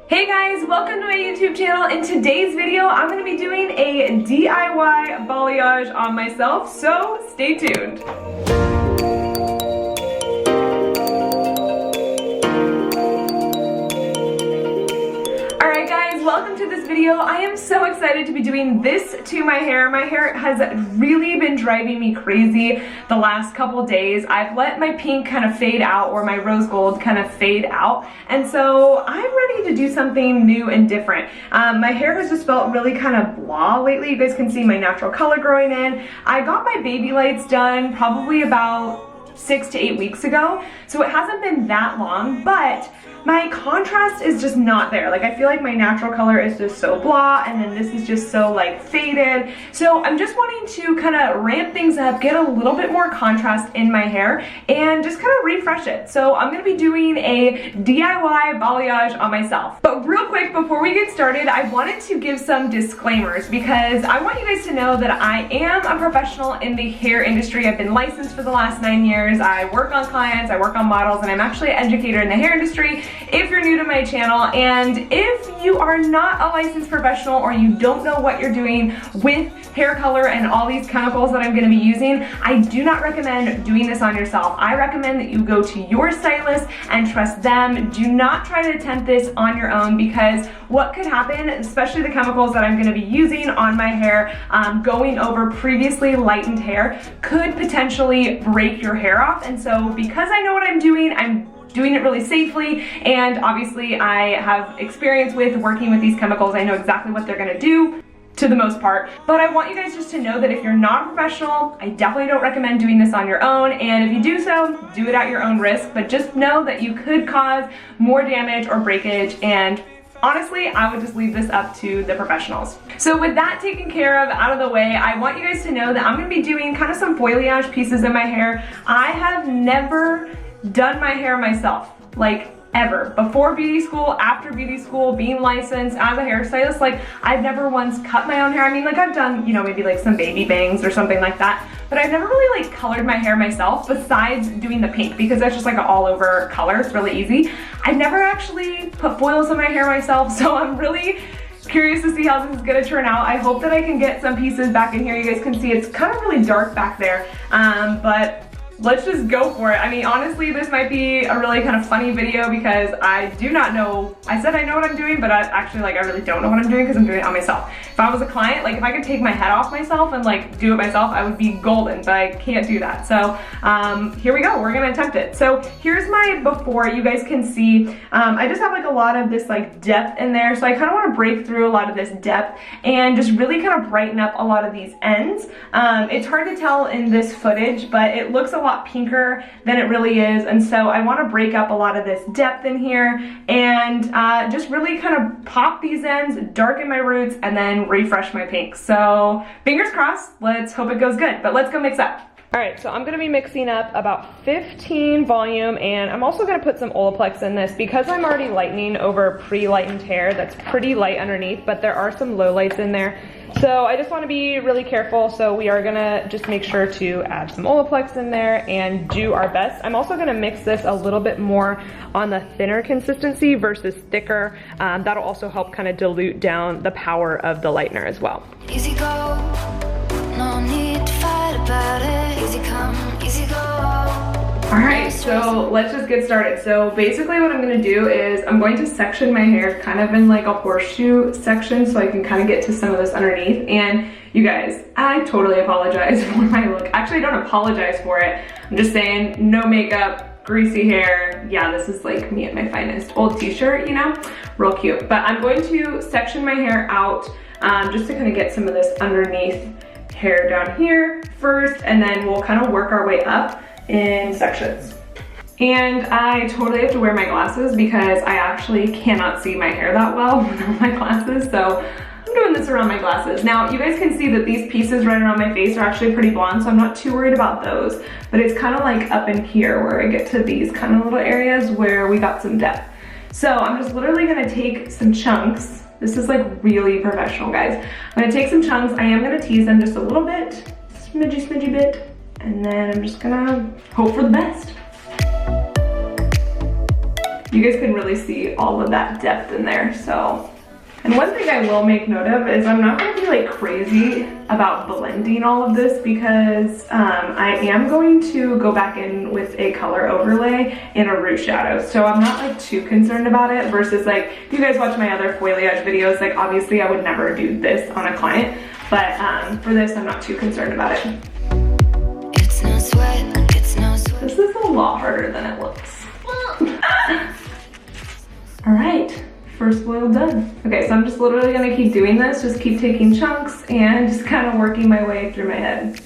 Hey guys, welcome to my YouTube channel. In today's video, I'm going to be doing a DIY balayage on myself, so stay tuned. Alright guys, welcome to this video. I am so excited to be doing this to my hair. My hair has really been driving me crazy the last couple days. I've let my pink kind of fade out, or my rose gold kind of fade out, and so I'm ready to do something new and different. My hair has just felt really kind of blah lately. You guys can see my natural color growing in. I got my baby lights done probably about 6 to 8 weeks ago, so it hasn't been that long, but my contrast is just not there. Like, I feel like my natural color is just so blah, and then this is just so like faded. So I'm just wanting to kind of ramp things up, get a little bit more contrast in my hair, and just kind of refresh it. So I'm gonna be doing a DIY balayage on myself. But real quick, before we get started, I wanted to give some disclaimers because I want you guys to know that I am a professional in the hair industry. I've been licensed for the last 9 years. I work on clients, I work on models, and I'm actually an educator in the hair industry. If you're new to my channel, and if you are not a licensed professional or you don't know what you're doing with hair color and all these chemicals that I'm going to be using, I do not recommend doing this on yourself. I recommend that you go to your stylist and trust them. Do not try to attempt this on your own, because what could happen, especially the chemicals that I'm going to be using on my hair, going over previously lightened hair, could potentially break your hair off. And so because I know what I'm doing it really safely, and obviously I have experience with working with these chemicals. I know exactly what they're gonna do to the most part, but I want you guys just to know that if you're not a professional, I definitely don't recommend doing this on your own, and if you do so, do it at your own risk, but just know that you could cause more damage or breakage, and honestly, I would just leave this up to the professionals. So with that taken care of, out of the way, I want you guys to know that I'm gonna be doing kind of some foliage pieces in my hair. I have never done my hair myself, like ever. Before beauty school, after beauty school, being licensed as a hairstylist, like I've never once cut my own hair. I mean, like I've done, you know, maybe like some baby bangs or something like that, but I've never really like colored my hair myself besides doing the pink, because that's just like an all over color. It's really easy. I've never actually put foils in my hair myself, so I'm really curious to see how this is gonna turn out. I hope that I can get some pieces back in here. You guys can see it's kind of really dark back there, but let's just go for it. I mean, honestly, this might be a really kind of funny video because I do not know. I said I know what I'm doing, but I really don't know what I'm doing because I'm doing it on myself. If I was a client, like if I could take my head off myself and like do it myself, I would be golden, but I can't do that. So here we go, we're gonna attempt it. So here's my before. You guys can see, I just have like a lot of this like depth in there. So I kind of want to break through a lot of this depth and just really kind of brighten up a lot of these ends. It's hard to tell in this footage, but it looks a lot pinker than it really is, and so I want to break up a lot of this depth in here and just really kind of pop these ends, darken my roots, and then refresh my pink. So fingers crossed, let's hope it goes good, but let's go mix up. Alright, so I'm going to be mixing up about 15 volume, and I'm also going to put some Olaplex in this because I'm already lightening over pre-lightened hair that's pretty light underneath, but there are some low lights in there. So I just want to be really careful, so we are going to just make sure to add some Olaplex in there and do our best. I'm also going to mix this a little bit more on the thinner consistency versus thicker. That'll also help kind of dilute down the power of the lightener as well. Easy go, no need to fight about it. Easy come, easy go. Alright, so let's just get started. So basically what I'm going to do is I'm going to section my hair kind of in like a horseshoe section so I can kind of get to some of this underneath. And you guys, I totally apologize for my look. Actually, I don't apologize for it. I'm just saying, no makeup, greasy hair. Yeah, this is like me at my finest. Old t-shirt, you know, real cute. But I'm going to section my hair out just to kind of get some of this underneath hair down here first, and then we'll kind of work our way up in sections. And I totally have to wear my glasses because I actually cannot see my hair that well without my glasses, so I'm doing this around my glasses. Now you guys can see that these pieces right around my face are actually pretty blonde, so I'm not too worried about those, but it's kind of like up in here where I get to these kind of little areas where we got some depth. So I'm just literally gonna take some chunks. This is like really professional, guys. I'm gonna take some chunks. I am gonna tease them just a little bit, smidgy bit, and then I'm just gonna hope for the best. you guys can really see all of that depth in there, so. And one thing I will make note of is I'm not gonna be like crazy about blending all of this because I am going to go back in with a color overlay and a root shadow. So I'm not like too concerned about it versus like, you guys watch my other foliage videos, like obviously I would never do this on a client, but for this I'm not too concerned about it. It's no sweat, it's no sweat. This is a lot harder than it looks. All right. First foil done. Okay, so I'm just literally gonna keep doing this, just keep taking chunks and just kind of working my way through my head.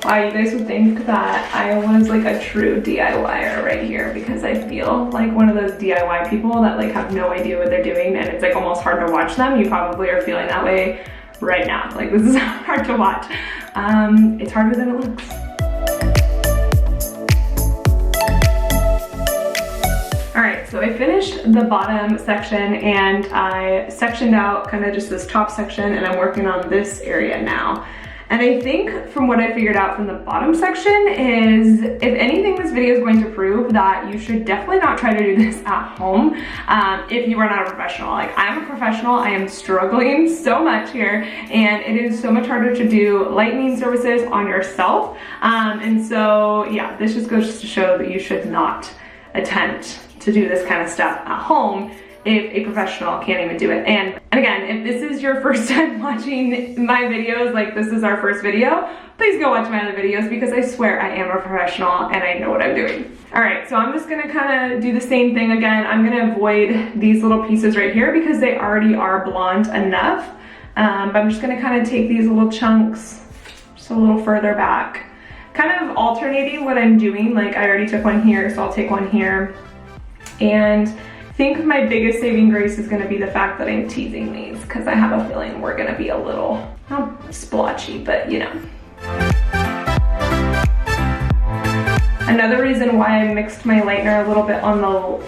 Wow, you guys would think that I was like a true DIYer right here because I feel like one of those DIY people that like have no idea what they're doing and it's like almost hard to watch them. You probably are feeling that way right now. Like this is hard to watch. It's harder than it looks. All right, so I finished the bottom section and I sectioned out kind of just this top section and I'm working on this area now. And I think from what I figured out from the bottom section is, if anything, this video is going to prove that you should definitely not try to do this at home if you are not a professional. Like I'm a professional, I am struggling so much here and it is so much harder to do lightening services on yourself. And so yeah, this just goes to show that you should not attempt to do this kind of stuff at home if a professional can't even do it. And again, if this is your first time watching my videos, like this is our first video, please go watch my other videos because I swear I am a professional and I know what I'm doing. All right, so I'm just gonna kind of do the same thing again. I'm gonna avoid these little pieces right here because they already are blonde enough. But I'm just gonna kind of take these little chunks just a little further back, kind of alternating what I'm doing. Like I already took one here, so I'll take one here. And I think my biggest saving grace is gonna be the fact that I'm teasing these because I have a feeling we're gonna be a little, not splotchy, but you know. Another reason why I mixed my lightener a little bit on the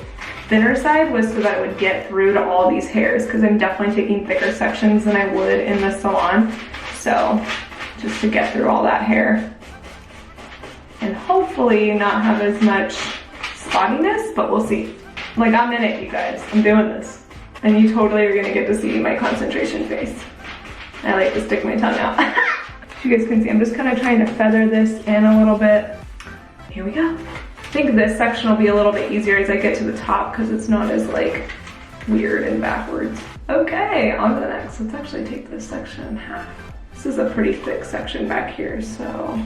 thinner side was so that it would get through to all these hairs because I'm definitely taking thicker sections than I would in the salon. So just to get through all that hair and hopefully not have as much spottiness, but we'll see. Like I'm in it, you guys. I'm doing this. And you totally are gonna get to see my concentration face. I like to stick my tongue out. You guys can see, I'm just kind of trying to feather this in a little bit. Here we go. I think this section will be a little bit easier as I get to the top because it's not as like weird and backwards. Okay, on to the next. Let's actually take this section in half. This is a pretty thick section back here, so.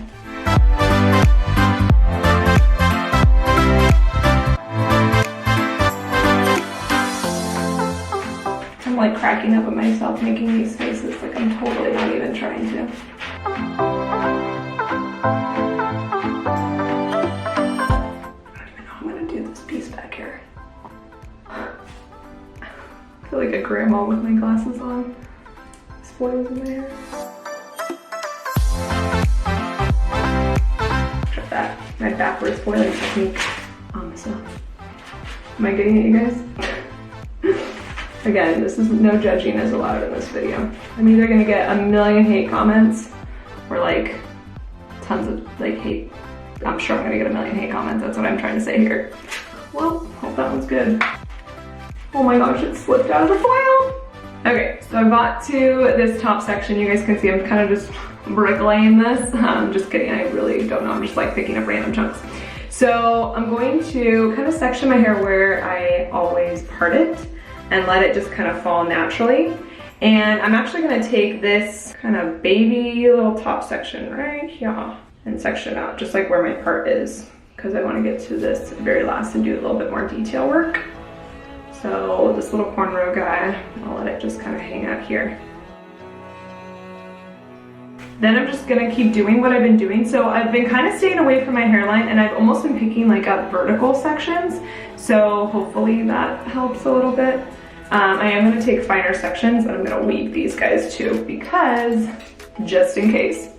I'm like cracking up at myself making these faces, like I'm totally not even trying to. I don't even know how I'm gonna do this piece back here. I feel like a grandma with my glasses on. Spoils in my hair. Try that, my backwards foiling technique on myself. Am I getting it, you guys? Again, this is no judging is allowed in this video. I'm either gonna get a million hate comments or like tons of like hate. I'm sure I'm gonna get a million hate comments. That's what I'm trying to say here. Well, hope that one's good. Oh my gosh, it slipped out of the foil. Okay, so I got to this top section. You guys can see I'm kind of just bricklaying this. I'm just kidding, I really don't know. I'm just like picking up random chunks. So I'm going to kind of section my hair where I always part it and let it just kind of fall naturally. And I'm actually gonna take this kind of baby little top section right here and section out just like where my part is because I wanna get to this very last and do a little bit more detail work. So this little cornrow guy, I'll let it just kind of hang out here. Then I'm just gonna keep doing what I've been doing. So I've been kind of staying away from my hairline and I've almost been picking like up vertical sections. So hopefully that helps a little bit. I am gonna take finer sections and I'm gonna weave these guys too because just in case.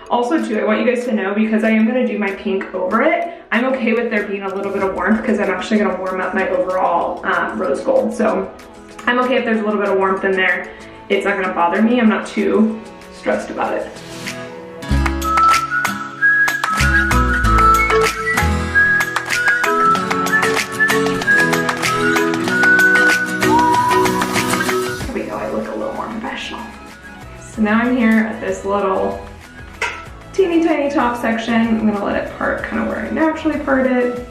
Also too, I want you guys to know because I am gonna do my pink over it, I'm okay with there being a little bit of warmth because I'm actually gonna warm up my overall rose gold. So I'm okay if there's a little bit of warmth in there. It's not gonna bother me. I'm not too stressed about it. There we go, I look a little more professional. So now I'm here at this little teeny tiny top section. I'm gonna let it part kind of where I naturally part it.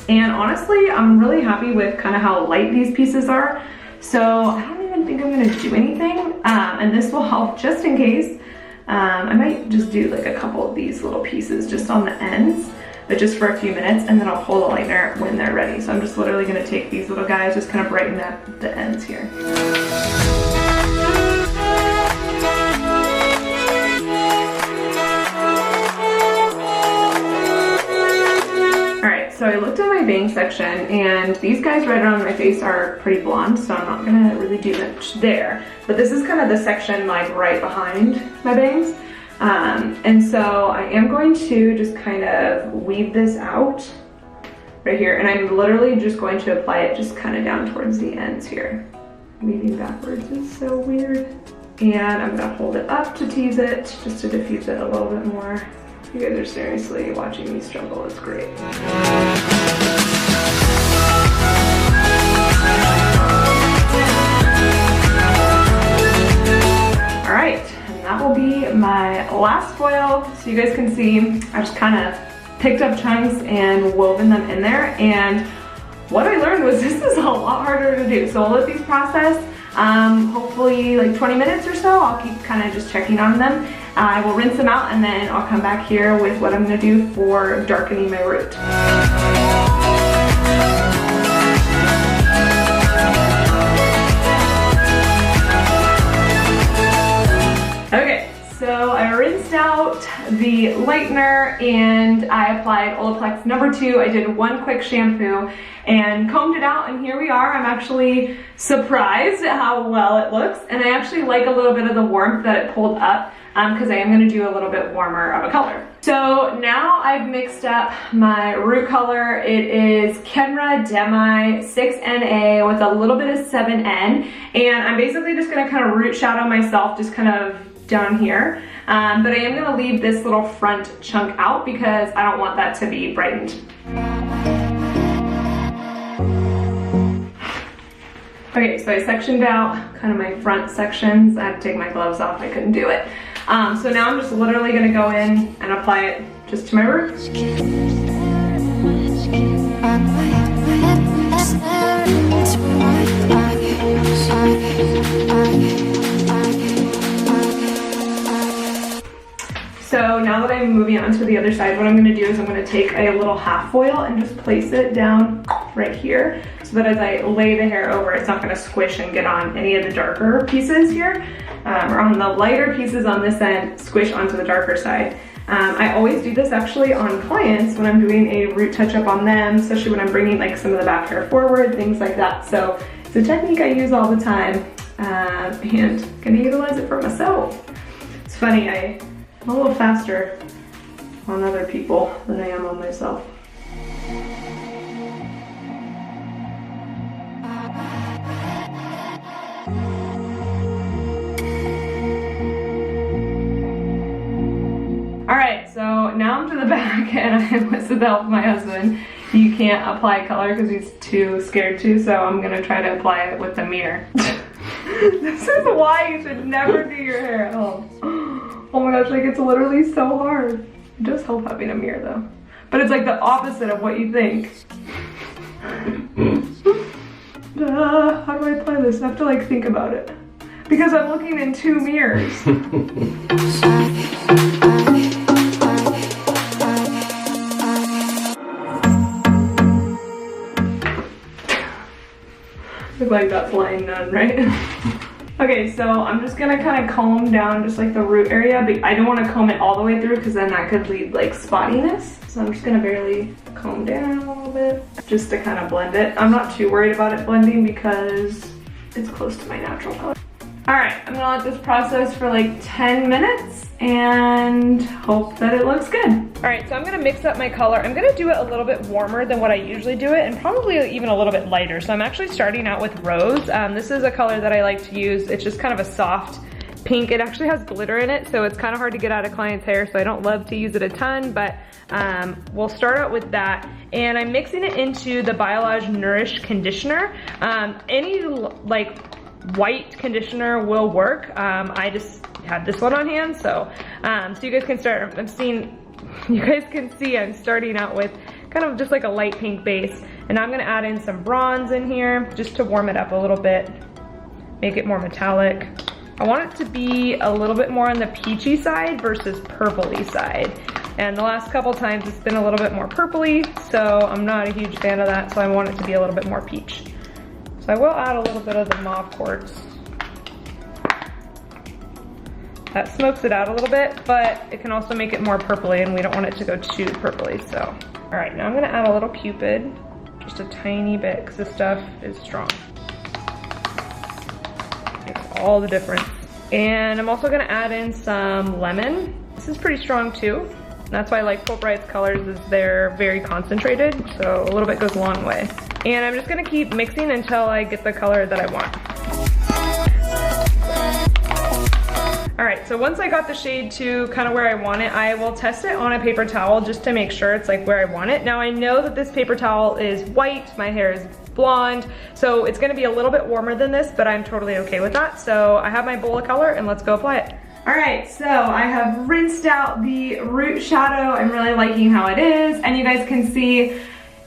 And honestly, I'm really happy with kind of how light these pieces are. So I don't even think I'm gonna do anything. And this will help just in case. I might just do like a couple of these little pieces just on the ends, but just for a few minutes, and then I'll pull the lightener when they're ready. So I'm just literally gonna take these little guys, just kind of brighten up the ends here. So I looked at my bang section, and these guys right around my face are pretty blonde, so I'm not gonna really do much there. But this is kind of the section like right behind my bangs. And so I am going to just kind of weave this out right here. And I'm literally just going to apply it just kind of down towards the ends here. Weaving backwards is so weird. And I'm gonna hold it up to tease it, just to diffuse it a little bit more. You guys are seriously watching me struggle, it's great. All right, and that will be my last foil. So you guys can see, I just kind of picked up chunks and woven them in there. And what I learned was this is a lot harder to do. So I'll let these process, hopefully like 20 minutes or so. I'll keep kind of just checking on them. I will rinse them out, and then I'll come back here with what I'm gonna do for darkening my root. Okay, so I rinsed out the lightener and I applied Olaplex number 2. I did one quick shampoo and combed it out, and here we are. I'm actually surprised at how well it looks, and I actually like a little bit of the warmth that it pulled up, because I am going to do a little bit warmer of a color. So now I've mixed up my root color. It is Kenra Demi 6NA with a little bit of 7N, and I'm basically just going to kind of root shadow myself, just kind of down here. But I am going to leave this little front chunk out because I don't want that to be brightened. Okay, so I sectioned out kind of my front sections. I had to take my gloves off, I couldn't do it. So now I'm just literally gonna go in and apply it just to my roots. So now that I'm moving on to the other side, what I'm gonna do is I'm gonna take a little half foil and just place it down right here, so that as I lay the hair over, it's not gonna squish and get on any of the darker pieces here, or on the lighter pieces on this end, squish onto the darker side. I always do this actually on clients when I'm doing a root touch-up on them, especially when I'm bringing like some of the back hair forward, things like that. So it's a technique I use all the time, and gonna utilize it for myself. It's funny, I'm a little faster on other people than I am on myself. Alright, so now I'm to the back, and I with the help of my husband. You can't apply color because he's too scared to, so I'm gonna try to apply it with the mirror. This is why you should never do your hair at home. Oh my gosh, like it's literally so hard. It does help having a mirror though. But it's like the opposite of what you think. How do I apply this? I have to like think about it. Because I'm looking in 2 mirrors. Look like that blind nun, right? Okay, so I'm just gonna kind of comb down just like the root area, but I don't want to comb it all the way through because then that could lead like spottiness. So I'm just gonna barely comb down a little bit just to kind of blend it. I'm not too worried about it blending because it's close to my natural color. All right, I'm gonna let this process for like 10 minutes and hope that it looks good. All right, so I'm gonna mix up my color. I'm gonna do it a little bit warmer than what I usually do it, and probably even a little bit lighter. So I'm actually starting out with Rose. This is a color that I like to use. It's just kind of a soft pink. It actually has glitter in it, so it's kind of hard to get out of clients' hair, so I don't love to use it a ton, but we'll start out with that. And I'm mixing it into the balayage Nourish conditioner. Any like white conditioner will work. I just had this one on hand, so you guys can start. You guys can see I'm starting out with kind of just like a light pink base, and I'm gonna add in some bronze in here just to warm it up a little bit, make it more metallic. I want it to be a little bit more on the peachy side versus purpley side. And the last couple times it's been a little bit more purpley, so I'm not a huge fan of that, so I want it to be a little bit more peach. So I will add a little bit of the mauve quartz. That smokes it out a little bit, but it can also make it more purpley, and we don't want it to go too purpley, so. All right, now I'm gonna add a little Cupid, just a tiny bit, because this stuff is strong. Makes all the difference. And I'm also gonna add in some lemon. This is pretty strong too. That's why I like Fulbright's colors, is they're very concentrated, so a little bit goes a long way. And I'm just gonna keep mixing until I get the color that I want. All right, so once I got the shade to kind of where I want it, I will test it on a paper towel just to make sure it's like where I want it. Now I know that this paper towel is white, my hair is blonde, so it's gonna be a little bit warmer than this, but I'm totally okay with that. So I have my bowl of color, and let's go apply it. All right, so I have rinsed out the root shadow. I'm really liking how it is, and you guys can see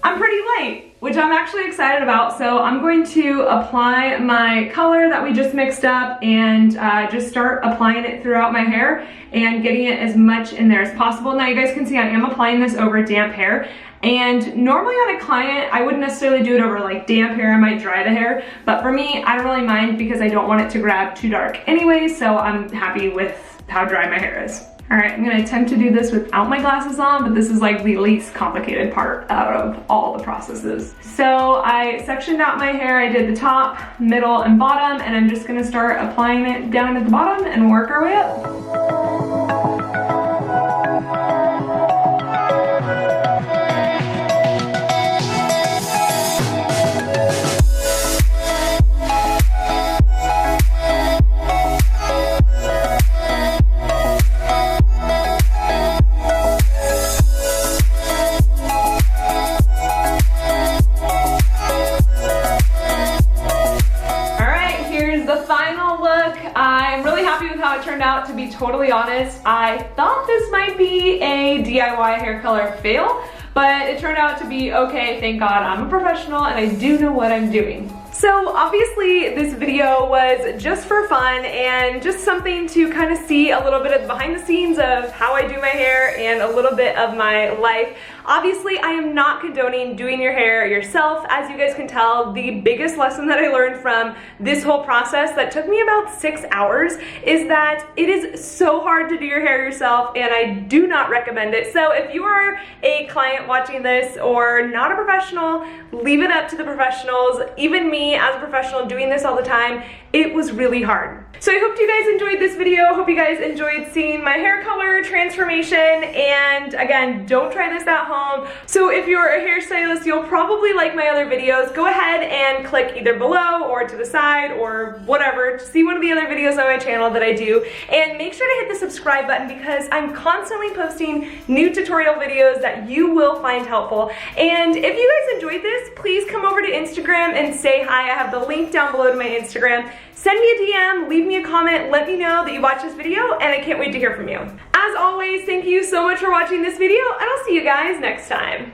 I'm pretty light, which I'm actually excited about. So I'm going to apply my color that we just mixed up and just start applying it throughout my hair and getting it as much in there as possible. Now you guys can see I am applying this over damp hair. And normally on a client, I wouldn't necessarily do it over like damp hair, I might dry the hair. But for me, I don't really mind because I don't want it to grab too dark anyway, so I'm happy with how dry my hair is. All right, I'm gonna attempt to do this without my glasses on, but this is like the least complicated part out of all the processes. So I sectioned out my hair, I did the top, middle, and bottom, and I'm just gonna start applying it down at the bottom and work our way up. How it turned out. To be totally honest, I thought this might be a DIY hair color fail, but it turned out to be okay. Thank God I'm a professional and I do know what I'm doing. So obviously this video was just for fun and just something to kind of see a little bit of behind the scenes of how I do my hair and a little bit of my life. Obviously I am not condoning doing your hair yourself. As you guys can tell, the biggest lesson that I learned from this whole process that took me about 6 hours is that it is so hard to do your hair yourself, and I do not recommend it. So if you are a client watching this or not a professional, leave it up to the professionals. Even me as a professional doing this all the time, it was really hard. So I hope you guys enjoyed this video. I hope you guys enjoyed seeing my hair color transformation, and again, don't try this at home. So if you're a hairstylist, you'll probably like my other videos. Go ahead and click either below or to the side or whatever to see one of the other videos on my channel that I do, and make sure to hit the subscribe button because I'm constantly posting new tutorial videos that you will find helpful. And if you guys enjoyed this, please come over to Instagram and say hi. I have the link down below to my Instagram. Send me a DM, leave me a comment, let me know that you watched this video, and I can't wait to hear from you. As always, thank you so much for watching this video, and I'll see you guys next time.